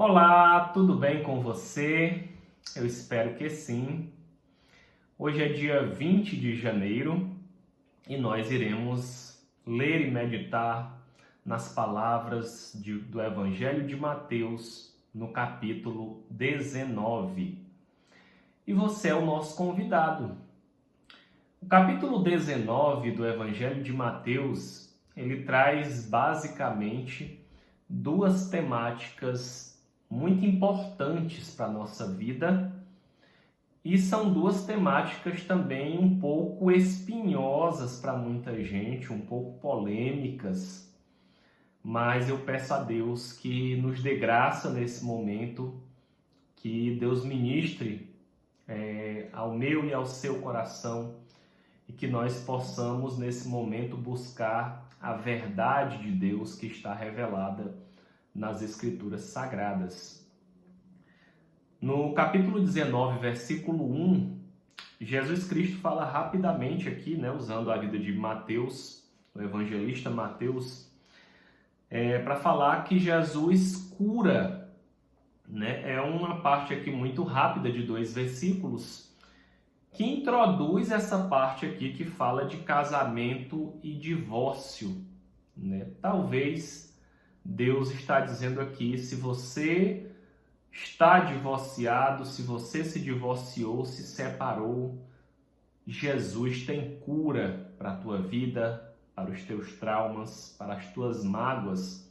Olá, tudo bem com você? Eu espero que sim. Hoje é dia 20 de janeiro e nós iremos ler e meditar nas palavras do Evangelho de Mateus, no capítulo 19. E você é o nosso convidado. O capítulo 19 do Evangelho de Mateus, ele traz basicamente duas temáticas muito importantes para a nossa vida e são duas temáticas também um pouco espinhosas para muita gente, um pouco polêmicas, mas eu peço a Deus que nos dê graça nesse momento, que Deus ministre ao meu e ao seu coração e que nós possamos nesse momento buscar a verdade de Deus que está revelada nas Escrituras Sagradas. No capítulo 19, versículo 1, Jesus Cristo fala rapidamente aqui, usando a vida de Mateus, o evangelista Mateus, para falar que Jesus cura. É uma parte aqui muito rápida de 2 versículos que introduz essa parte aqui que fala de casamento e divórcio. Talvez Deus está dizendo aqui, se você está divorciado, se você se divorciou, se separou, Jesus tem cura para a tua vida, para os teus traumas, para as tuas mágoas.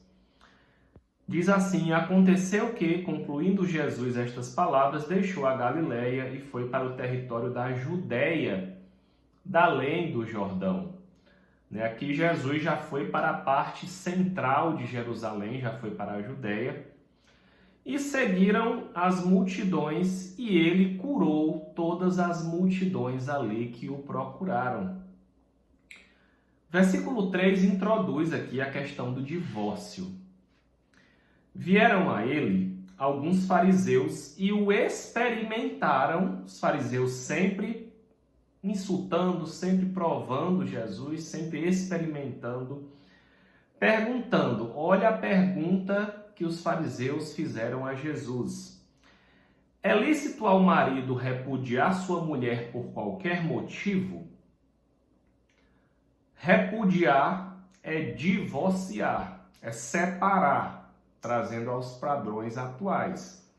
Diz assim: aconteceu que, concluindo Jesus estas palavras, deixou a Galileia e foi para o território da Judeia, da além do Jordão. Aqui Jesus já foi para a parte central de Jerusalém, já foi para a Judeia, e seguiram as multidões, e ele curou todas as multidões ali que o procuraram. Versículo 3 introduz aqui a questão do divórcio. Vieram a ele alguns fariseus e o experimentaram, os fariseus sempre insultando, sempre provando Jesus, sempre experimentando, perguntando. Olha a pergunta que os fariseus fizeram a Jesus. É lícito ao marido repudiar sua mulher por qualquer motivo? Repudiar é divorciar, é separar, trazendo aos padrões atuais.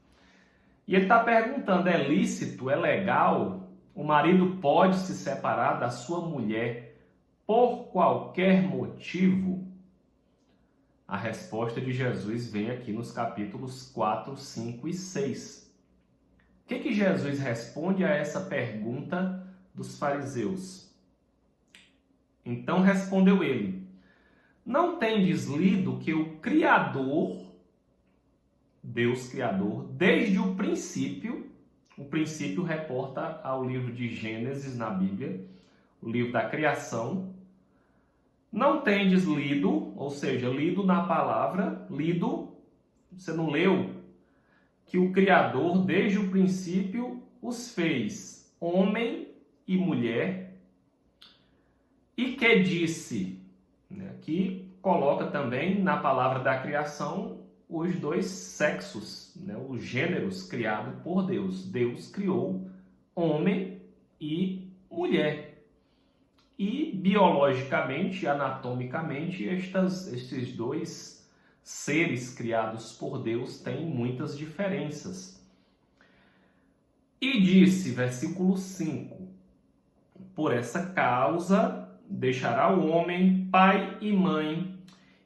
E ele está perguntando, é lícito, é legal? O marido pode se separar da sua mulher por qualquer motivo? A resposta de Jesus vem aqui nos capítulos 4, 5 e 6. O que Jesus responde a essa pergunta dos fariseus? Então respondeu ele: não tendes lido que o Criador, Deus Criador, desde o princípio reporta ao livro de Gênesis na Bíblia, o livro da criação. Não tendes lido, ou seja, lido na palavra, lido, você não leu, que o Criador desde o princípio os fez homem e mulher, e que disse, aqui coloca também na palavra da criação os dois sexos, os gêneros criados por Deus. Deus criou homem e mulher. E biologicamente, anatomicamente, estes dois seres criados por Deus têm muitas diferenças. E disse, versículo 5, por essa causa deixará o homem pai e mãe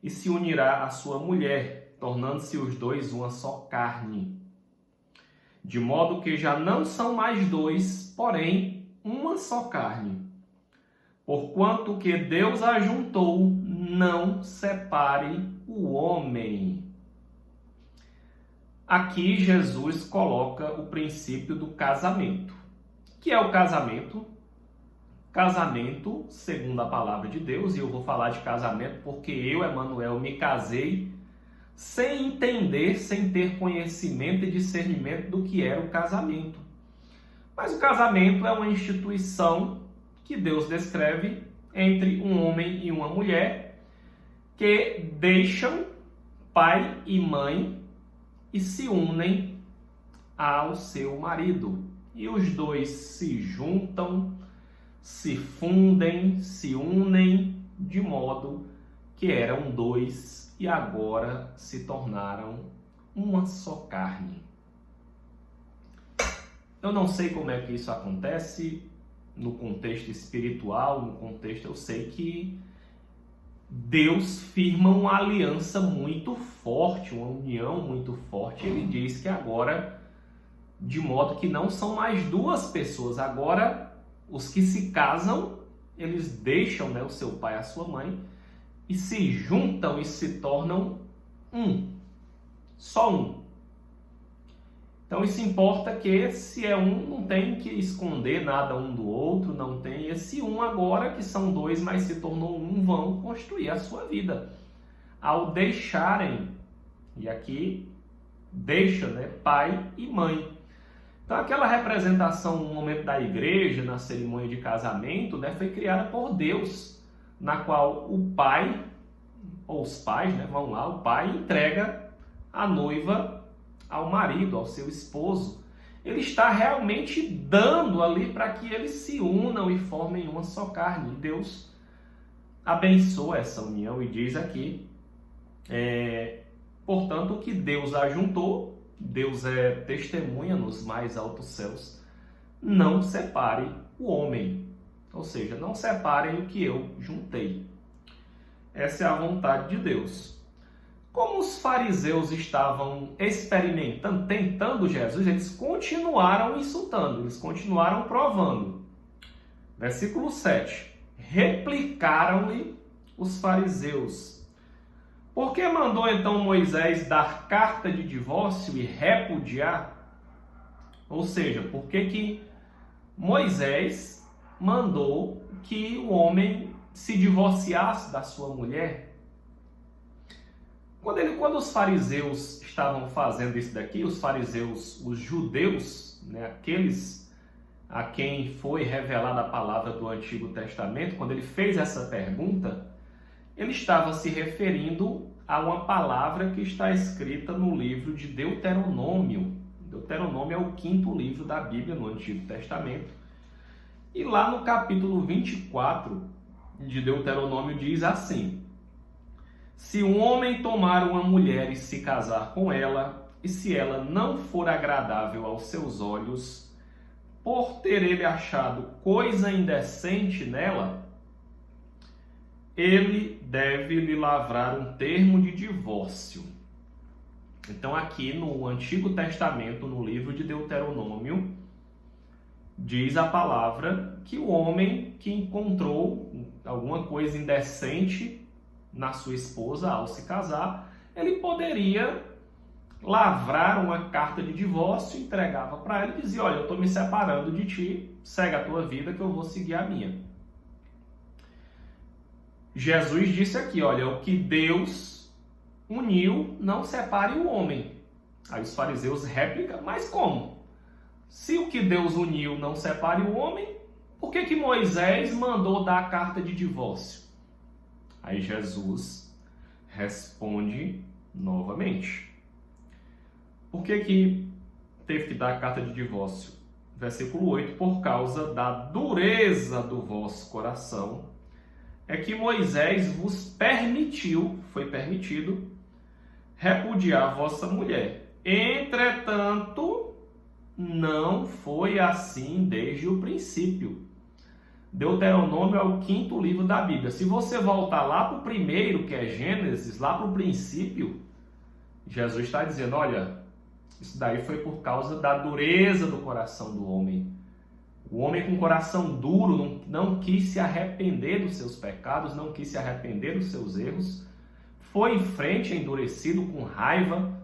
e se unirá à sua mulher, tornando-se os dois uma só carne. De modo que já não são mais dois, porém uma só carne. Porquanto que Deus ajuntou, não separe o homem. Aqui Jesus coloca o princípio do casamento. O que é o casamento? Casamento, segundo a palavra de Deus, e eu vou falar de casamento porque eu, Emanuel, me casei sem entender, sem ter conhecimento e discernimento do que era o casamento. Mas o casamento é uma instituição que Deus descreve entre um homem e uma mulher que deixam pai e mãe e se unem ao seu marido. E os dois se juntam, se fundem, se unem, de modo que eram dois e agora se tornaram uma só carne. Eu não sei como é que isso acontece no contexto espiritual, no contexto, eu sei que Deus firma uma aliança muito forte, uma união muito forte. Ele diz que agora, de modo que não são mais duas pessoas, agora os que se casam, eles deixam, né, o seu pai e a sua mãe e se juntam e se tornam um, só um. Então isso importa que se é um, não tem que esconder nada um do outro, não tem. Esse um agora, que são dois, mas se tornou um, vão construir a sua vida. Ao deixarem, e aqui deixa, né, pai e mãe. Então aquela representação no momento da igreja, na cerimônia de casamento, né, foi criada por Deus, na qual o pai, ou os pais, né, vão lá, o pai entrega a noiva ao marido, ao seu esposo. Ele está realmente dando ali para que eles se unam e formem uma só carne. E Deus abençoa essa união e diz aqui, portanto, o que Deus ajuntou, Deus é testemunha nos mais altos céus, não separe o homem. Ou seja, não separem o que eu juntei. Essa é a vontade de Deus. Como os fariseus estavam experimentando, tentando Jesus, eles continuaram insultando, eles continuaram provando. Versículo 7. Replicaram-lhe os fariseus: por que mandou então Moisés dar carta de divórcio e repudiar? Ou seja, por que Moisés mandou que o homem se divorciasse da sua mulher? Quando os fariseus estavam fazendo isso daqui, os fariseus, os judeus, né, aqueles a quem foi revelada a palavra do Antigo Testamento, quando ele fez essa pergunta, ele estava se referindo a uma palavra que está escrita no livro de Deuteronômio. Deuteronômio é o 5º livro da Bíblia no Antigo Testamento. E lá no capítulo 24 de Deuteronômio diz assim: se um homem tomar uma mulher e se casar com ela, e se ela não for agradável aos seus olhos, por ter ele achado coisa indecente nela, ele deve lhe lavrar um termo de divórcio. Então aqui no Antigo Testamento, no livro de Deuteronômio, diz a palavra que o homem que encontrou alguma coisa indecente na sua esposa ao se casar, ele poderia lavrar uma carta de divórcio, entregava para ela e dizia: olha, eu estou me separando de ti, segue a tua vida que eu vou seguir a minha. Jesus disse aqui, olha, o que Deus uniu, não separe o homem. Aí os fariseus replicam: mas como? Se o que Deus uniu não separe o homem, por que Moisés mandou dar a carta de divórcio? Aí Jesus responde novamente. Por que teve que dar a carta de divórcio? Versículo 8, por causa da dureza do vosso coração, é que Moisés vos permitiu, foi permitido, repudiar vossa mulher. Entretanto, não foi assim desde o princípio. Deuteronômio é o 5º livro da Bíblia. Se você voltar lá para o primeiro, que é Gênesis, lá para o princípio, Jesus está dizendo, olha, isso daí foi por causa da dureza do coração do homem. O homem com coração duro não quis se arrepender dos seus pecados, não quis se arrepender dos seus erros, foi em frente, endurecido, com raiva,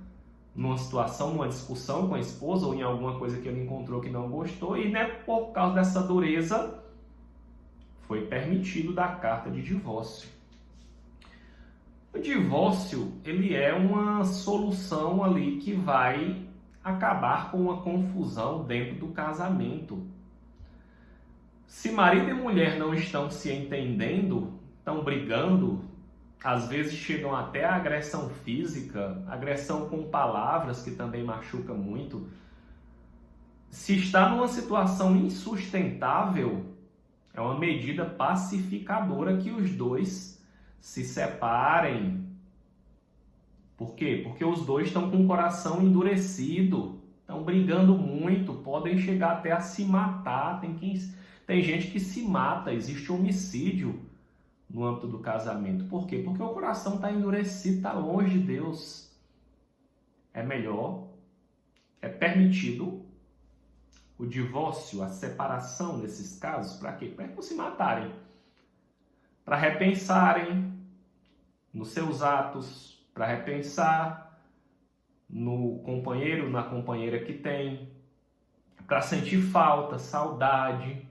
numa situação, numa discussão com a esposa ou em alguma coisa que ele encontrou que não gostou, e né, por causa dessa dureza, foi permitido dar carta de divórcio. O divórcio, ele é uma solução ali que vai acabar com uma confusão dentro do casamento. Se marido e mulher não estão se entendendo, estão brigando, às vezes chegam até a agressão física, agressão com palavras, que também machuca muito. Se está numa situação insustentável, é uma medida pacificadora que os dois se separem. Por quê? Porque os dois estão com o coração endurecido, estão brigando muito, podem chegar até a se matar. Tem gente que se mata, existe homicídio no âmbito do casamento. Por quê? Porque o coração está endurecido, está longe de Deus. É melhor, é permitido o divórcio, a separação nesses casos. Para quê? Para não se matarem. Para repensarem nos seus atos, para repensar no companheiro, na companheira que tem, para sentir falta, saudade,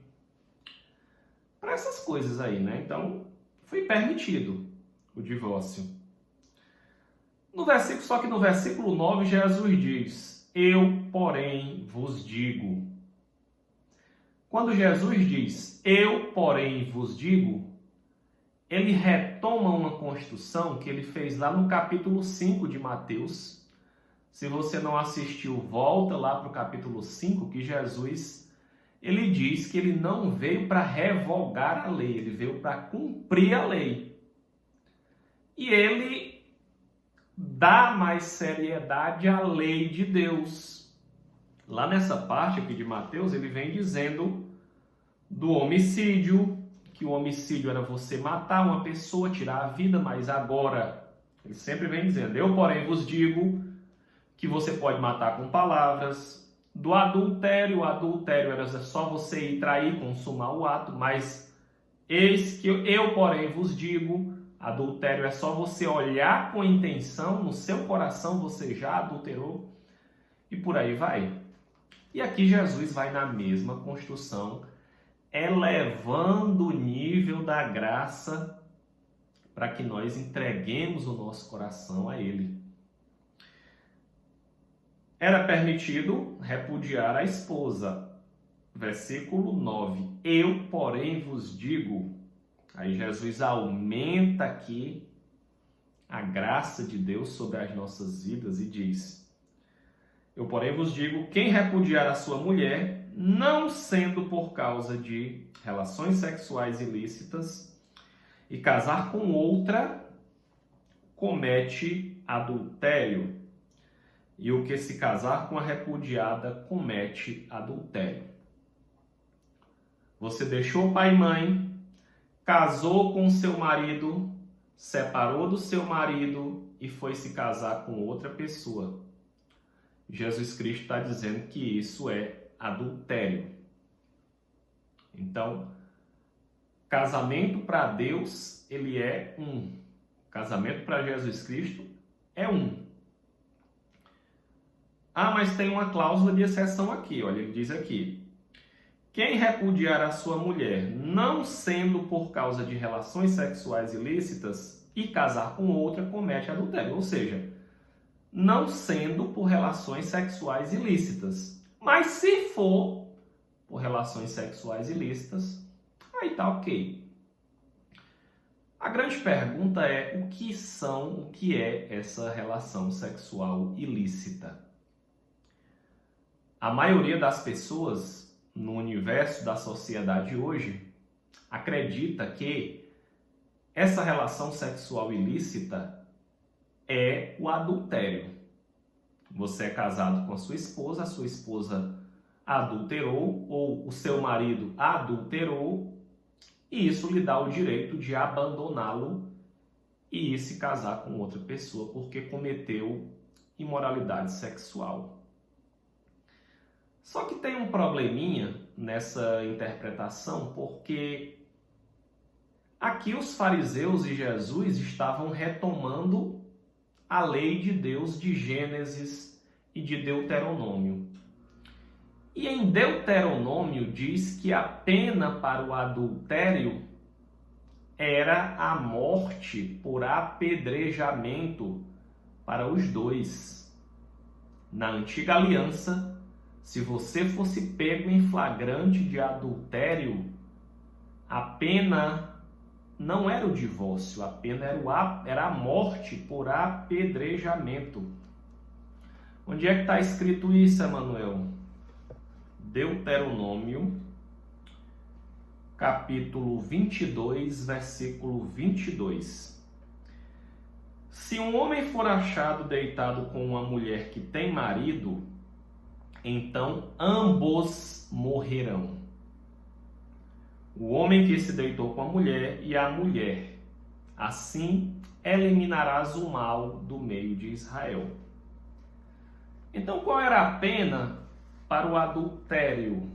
para essas coisas aí, né? Então, foi permitido o divórcio. Só que no versículo 9, Jesus diz: eu, porém, vos digo. Quando Jesus diz, eu, porém, vos digo, ele retoma uma construção que ele fez lá no capítulo 5 de Mateus. Se você não assistiu, volta lá para o capítulo 5, que Jesus, ele diz que ele não veio para revogar a lei, ele veio para cumprir a lei. E ele dá mais seriedade à lei de Deus. Lá nessa parte aqui de Mateus, ele vem dizendo do homicídio, que o homicídio era você matar uma pessoa, tirar a vida, mas agora, ele sempre vem dizendo, eu, porém, vos digo que você pode matar com palavras. Do adultério, o adultério era só você ir trair, consumar o ato, mas eis que eu, porém, vos digo, adultério é só você olhar com intenção, no seu coração você já adulterou, e por aí vai. E aqui Jesus vai na mesma construção, elevando o nível da graça para que nós entreguemos o nosso coração a Ele. Era permitido repudiar a esposa. Versículo 9. Eu, porém, vos digo. Aí Jesus aumenta aqui a graça de Deus sobre as nossas vidas e diz: eu, porém, vos digo, quem repudiar a sua mulher, não sendo por causa de relações sexuais ilícitas, e casar com outra, comete adultério. E o que se casar com a repudiada, comete adultério. Você deixou pai e mãe, casou com seu marido, separou do seu marido e foi se casar com outra pessoa. Jesus Cristo está dizendo que isso é adultério. Então, casamento para Deus, ele é um. Casamento para Jesus Cristo é um. Ah, mas tem uma cláusula de exceção aqui, olha, ele diz aqui: quem repudiar a sua mulher, não sendo por causa de relações sexuais ilícitas, e casar com outra, comete adultério. Ou seja, não sendo por relações sexuais ilícitas. Mas se for por relações sexuais ilícitas, aí tá ok. A grande pergunta é o que é essa relação sexual ilícita? A maioria das pessoas no universo da sociedade hoje acredita que essa relação sexual ilícita é o adultério. Você é casado com a sua esposa adulterou, ou o seu marido adulterou, e isso lhe dá o direito de abandoná-lo e ir se casar com outra pessoa porque cometeu imoralidade sexual. Só que tem um probleminha nessa interpretação, porque aqui os fariseus e Jesus estavam retomando a lei de Deus de Gênesis e de Deuteronômio. E em Deuteronômio diz que a pena para o adultério era a morte por apedrejamento para os dois. Na antiga aliança, se você fosse pego em flagrante de adultério, a pena não era o divórcio, a pena era a morte por apedrejamento. Onde é que está escrito isso, Emanuel? Deuteronômio, capítulo 22, versículo 22. Se um homem for achado deitado com uma mulher que tem marido, então ambos morrerão. O homem que se deitou com a mulher e a mulher. Assim eliminarás o mal do meio de Israel. Então, qual era a pena para o adultério?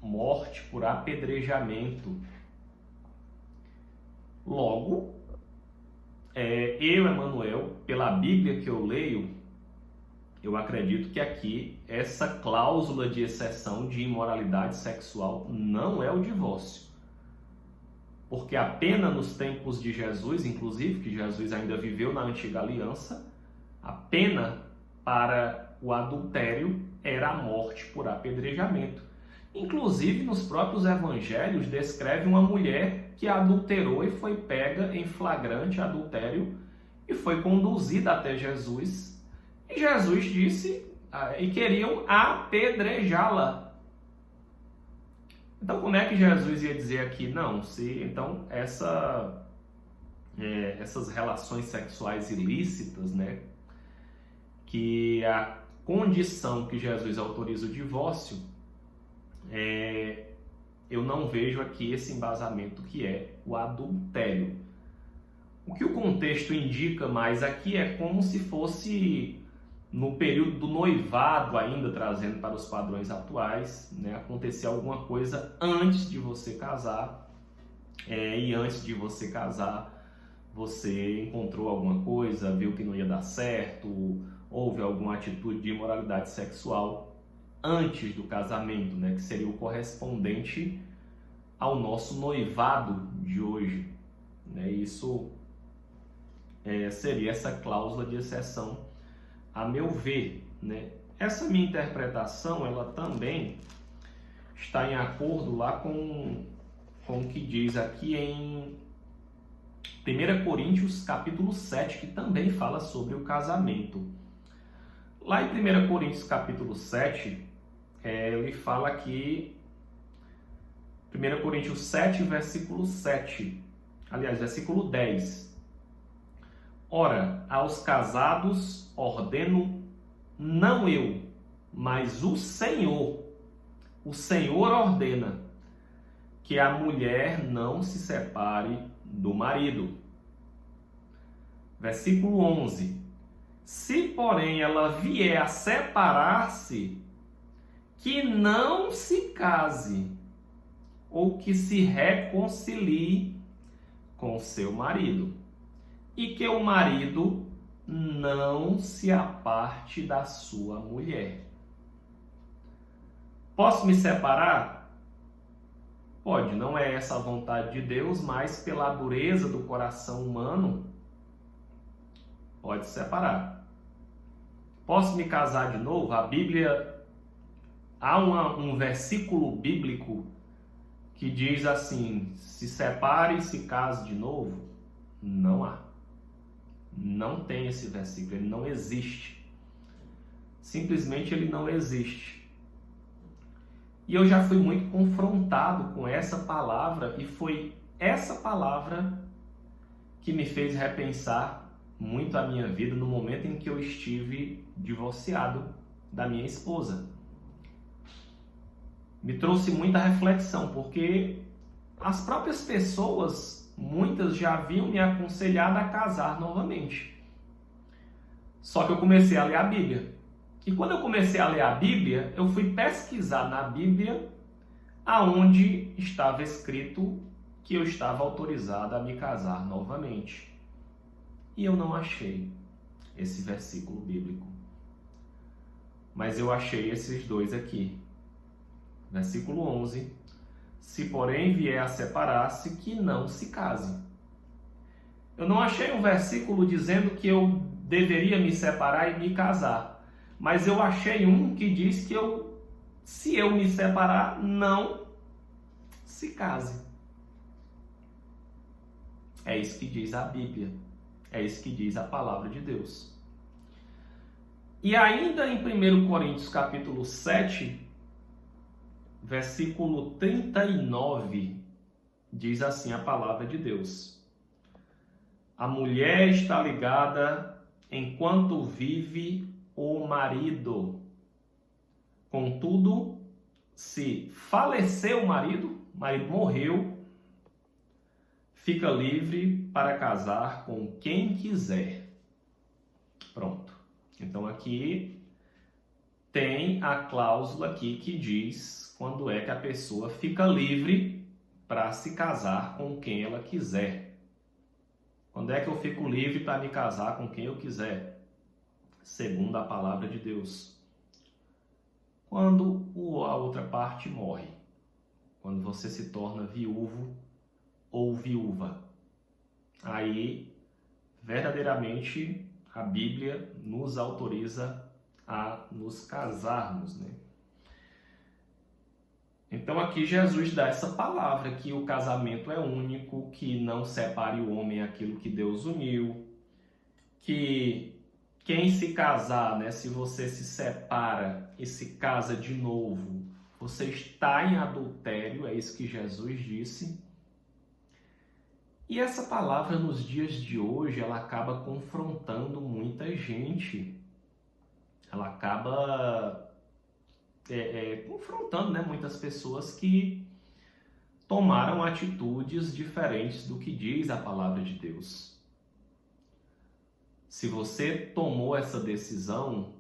Morte por apedrejamento. Logo, eu, Emanuel, pela Bíblia que eu leio, eu acredito que aqui essa cláusula de exceção de imoralidade sexual não é o divórcio. Porque a pena nos tempos de Jesus, inclusive, que Jesus ainda viveu na antiga aliança, a pena para o adultério era a morte por apedrejamento. Inclusive, nos próprios evangelhos, descreve uma mulher que adulterou e foi pega em flagrante adultério e foi conduzida até Jesus. E Jesus disse, e queriam apedrejá-la. Então, como é que Jesus ia dizer aqui? Não, então essas relações sexuais ilícitas, né, que a condição que Jesus autoriza o divórcio, eu não vejo aqui esse embasamento que é o adultério. O que o contexto indica mais aqui é como se fosse no período do noivado ainda, trazendo para os padrões atuais, né, acontecer alguma coisa antes de você casar, e antes de você casar você encontrou alguma coisa, viu que não ia dar certo, houve alguma atitude de imoralidade sexual antes do casamento, né, que seria o correspondente ao nosso noivado de hoje, né? Isso seria essa cláusula de exceção, a meu ver, né? Essa minha interpretação, ela também está em acordo lá com o que diz aqui em 1 Coríntios capítulo 7, que também fala sobre o casamento. Lá em 1 Coríntios capítulo 7, ele fala aqui, 1 Coríntios 7, versículo 7, aliás, versículo 10. Ora, aos casados ordeno, não eu, mas o Senhor ordena que a mulher não se separe do marido. Versículo 11. Se, porém, ela vier a separar-se, que não se case, ou que se reconcilie com seu marido, e que o marido não se aparte da sua mulher. Posso me separar? Pode, não é essa a vontade de Deus, mas pela dureza do coração humano, pode separar. Posso me casar de novo? A Bíblia, há um versículo bíblico que diz assim, se separe e se case de novo? Não há. Não tem esse versículo, ele não existe. Simplesmente ele não existe. E eu já fui muito confrontado com essa palavra, e foi essa palavra que me fez repensar muito a minha vida no momento em que eu estive divorciado da minha esposa. Me trouxe muita reflexão, porque as próprias pessoas, muitas já haviam me aconselhado a casar novamente. Só que eu comecei a ler a Bíblia. E quando eu comecei a ler a Bíblia, eu fui pesquisar na Bíblia aonde estava escrito que eu estava autorizado a me casar novamente. E eu não achei esse versículo bíblico. Mas eu achei esses dois aqui. Versículo 11. Se, porém, vier a separar-se, que não se case. Eu não achei um versículo dizendo que eu deveria me separar e me casar. Mas eu achei um que diz que se eu me separar, não se case. É isso que diz a Bíblia. É isso que diz a palavra de Deus. E ainda em 1 Coríntios capítulo 7, versículo 39, diz assim a palavra de Deus: a mulher está ligada enquanto vive o marido. Contudo, se falecer o marido morreu, fica livre para casar com quem quiser. Pronto. Então aqui tem a cláusula aqui que diz quando é que a pessoa fica livre para se casar com quem ela quiser. Quando é que eu fico livre para me casar com quem eu quiser? Segundo a palavra de Deus. Quando a outra parte morre. Quando você se torna viúvo ou viúva. Aí, verdadeiramente, a Bíblia nos autoriza a nos casarmos, né? Então aqui Jesus dá essa palavra que o casamento é único, que não separe o homem aquilo que Deus uniu, que quem se casar, né, se você se separa e se casa de novo, você está em adultério, é isso que Jesus disse. E essa palavra nos dias de hoje, ela acaba confrontando muita gente. Ela acaba confrontando, né, muitas pessoas que tomaram atitudes diferentes do que diz a palavra de Deus. Se você tomou essa decisão,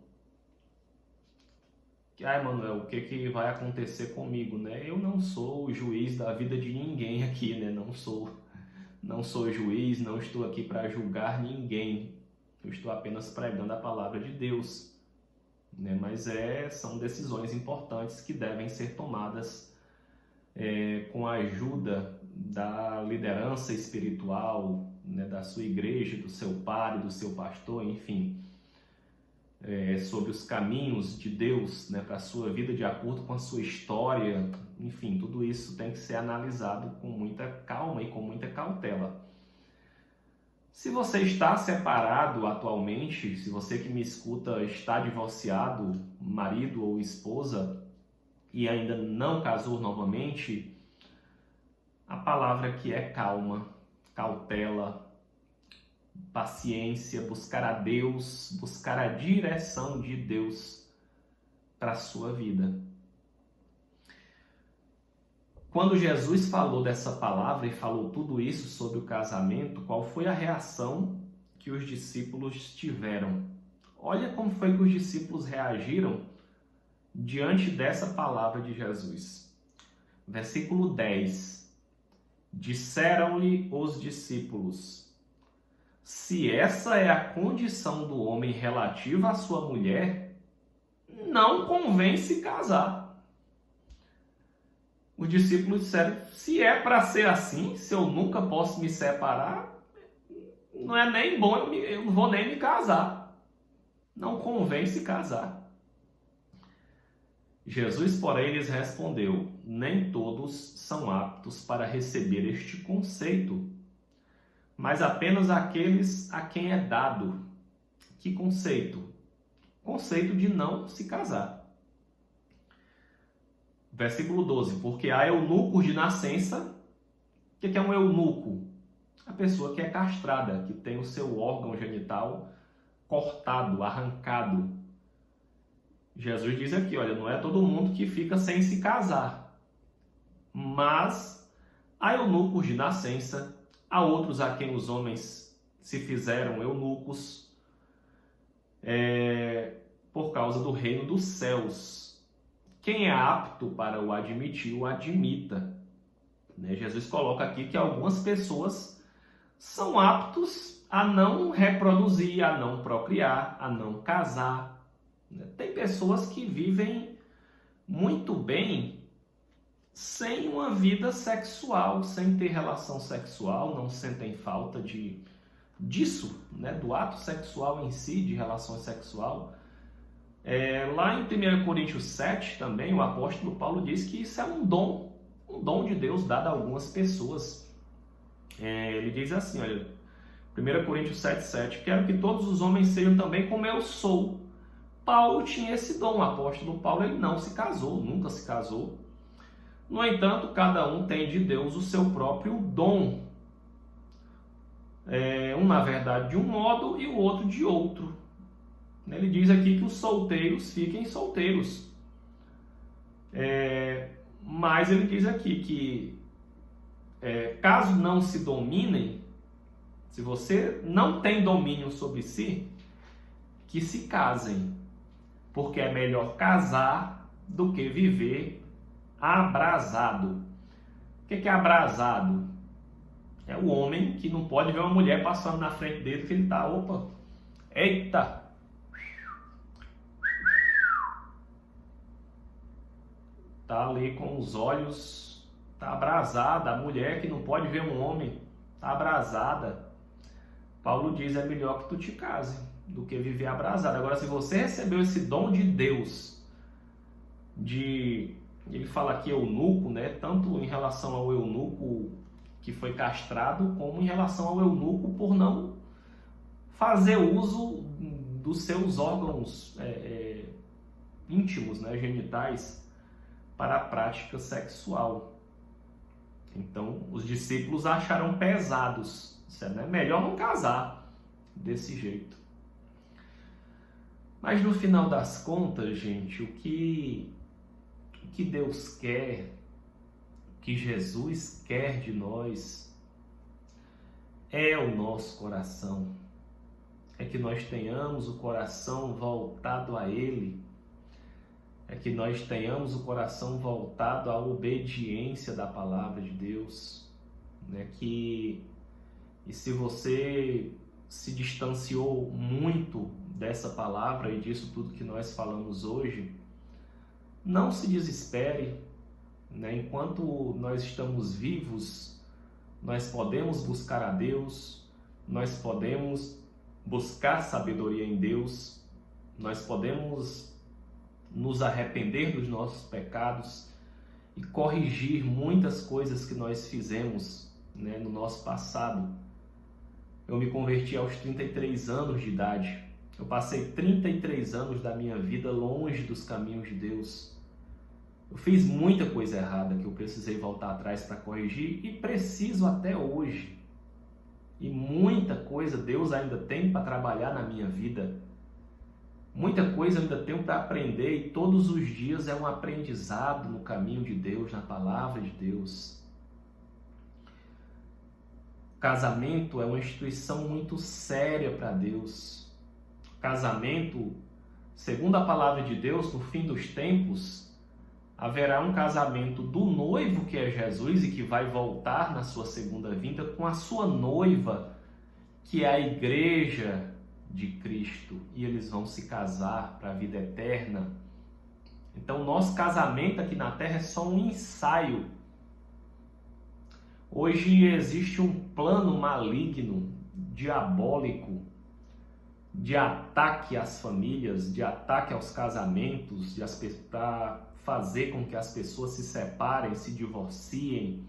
Manuel, o que vai acontecer comigo, né? Eu não sou o juiz da vida de ninguém aqui, né? Não sou juiz, não estou aqui para julgar ninguém. Eu estou apenas pregando a palavra de Deus. Né? Mas são decisões importantes que devem ser tomadas com a ajuda da liderança espiritual, né? Da sua igreja, do seu padre, do seu pastor, enfim, sobre os caminhos de Deus, né? Para a sua vida, de acordo com a sua história, enfim, tudo isso tem que ser analisado com muita calma e com muita cautela. Se você está separado atualmente, se você que me escuta está divorciado, marido ou esposa, e ainda não casou novamente, a palavra aqui é calma, cautela, paciência, buscar a Deus, buscar a direção de Deus para a sua vida. Quando Jesus falou dessa palavra e falou tudo isso sobre o casamento, qual foi a reação que os discípulos tiveram? Olha como foi que os discípulos reagiram diante dessa palavra de Jesus. Versículo 10. Disseram-lhe os discípulos: se essa é a condição do homem relativa à sua mulher, não convém se casar. Os discípulos disseram: se é para ser assim, se eu nunca posso me separar, não é nem bom, eu não vou nem me casar. Não convém se casar. Jesus, porém, lhes respondeu: nem todos são aptos para receber este conceito, mas apenas aqueles a quem é dado. Que conceito? Conceito de não se casar. Versículo 12, porque há eunucos de nascença. O que é um eunuco? A pessoa que é castrada, que tem o seu órgão genital cortado, arrancado. Jesus diz aqui, olha, não é todo mundo que fica sem se casar, mas há eunucos de nascença, há outros a quem os homens se fizeram eunucos por causa do reino dos céus. Quem é apto para o admitir, o admita. Né? Jesus coloca aqui que algumas pessoas são aptos a não reproduzir, a não procriar, a não casar. Né? Tem pessoas que vivem muito bem sem uma vida sexual, sem ter relação sexual, não sentem falta disso, né? Do ato sexual em si, de relação sexual. Lá em 1 Coríntios 7 também, o apóstolo Paulo diz que isso é um dom de Deus dado a algumas pessoas. Ele diz assim, olha, 1 Coríntios 7,7, quero que todos os homens sejam também como eu sou. Paulo tinha esse dom, o apóstolo Paulo ele não se casou, nunca se casou. No entanto, cada um tem de Deus o seu próprio dom. Um, na verdade, de um modo e o outro de outro. Ele diz aqui que os solteiros fiquem solteiros. Mas ele diz aqui que caso não se dominem, se você não tem domínio sobre si, que se casem, porque é melhor casar do que viver abrasado. O que é abrasado? É o homem que não pode ver uma mulher passando na frente dele, que ele tá, opa, eita! Tá ali com os olhos, tá abrasada. A mulher que não pode ver um homem, tá abrasada. Paulo diz, é melhor que tu te case do que viver abrasado. Agora, se você recebeu esse dom de Deus, ele fala aqui eunuco, né? Tanto em relação ao eunuco que foi castrado, como em relação ao eunuco por não fazer uso dos seus órgãos íntimos, né? Genitais, para a prática sexual. Então, os discípulos acharam pesados. É melhor não casar desse jeito. Mas no final das contas, gente, o que Deus quer, o que Jesus quer de nós, é o nosso coração. É que nós tenhamos o coração voltado a Ele. É que nós tenhamos o coração voltado à obediência da palavra de Deus. E se você se distanciou muito dessa palavra e disso tudo que nós falamos hoje, não se desespere, né? Enquanto nós estamos vivos, nós podemos buscar a Deus, nós podemos buscar sabedoria em Deus, nós podemos nos arrepender dos nossos pecados e corrigir muitas coisas que nós fizemos, né, no nosso passado. Eu me converti aos 33 anos de idade. Eu passei 33 anos da minha vida longe dos caminhos de Deus. Eu fiz muita coisa errada que eu precisei voltar atrás para corrigir e preciso até hoje. E muita coisa Deus ainda tem para trabalhar na minha vida. Muita coisa ainda tenho para aprender e todos os dias é um aprendizado no caminho de Deus, na palavra de Deus. Casamento é uma instituição muito séria para Deus. Casamento, segundo a palavra de Deus, no fim dos tempos, haverá um casamento do noivo, que é Jesus, e que vai voltar na sua segunda vinda, com a sua noiva, que é a igreja de Cristo. E eles vão se casar para a vida eterna. Então, nosso casamento aqui na terra é só um ensaio. Hoje existe um plano maligno, diabólico, de ataque às famílias, de ataque aos casamentos, para fazer com que as pessoas se separem, se divorciem.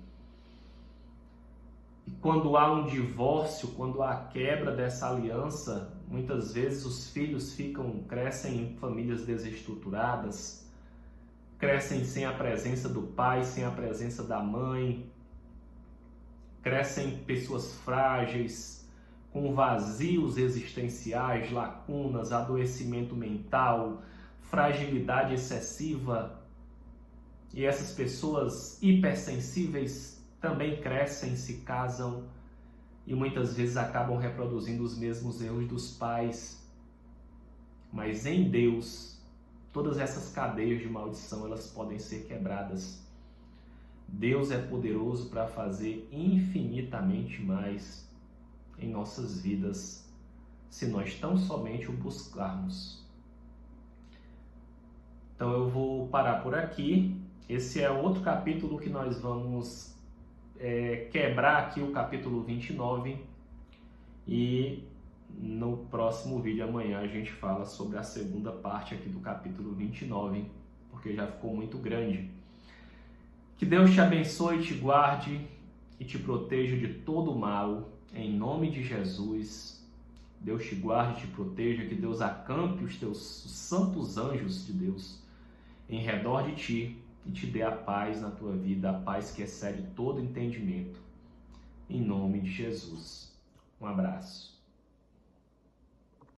E quando há um divórcio, quando há a quebra dessa aliança, muitas vezes os filhos crescem em famílias desestruturadas, crescem sem a presença do pai, sem a presença da mãe, crescem pessoas frágeis, com vazios existenciais, lacunas, adoecimento mental, fragilidade excessiva. E essas pessoas hipersensíveis também crescem, se casam e muitas vezes acabam reproduzindo os mesmos erros dos pais. Mas em Deus, todas essas cadeias de maldição, elas podem ser quebradas. Deus é poderoso para fazer infinitamente mais em nossas vidas, se nós tão somente o buscarmos. Então eu vou parar por aqui. Esse é outro capítulo que nós vamos quebrar aqui, o capítulo 29. E no próximo vídeo amanhã a gente fala sobre a segunda parte aqui do capítulo 29, porque já ficou muito grande. Que Deus te abençoe e te guarde e te proteja de todo o mal, em nome de Jesus. Deus te guarde e te proteja, que Deus acampe os santos anjos de Deus em redor de ti e te dê a paz na tua vida, a paz que excede todo entendimento. Em nome de Jesus. Um abraço.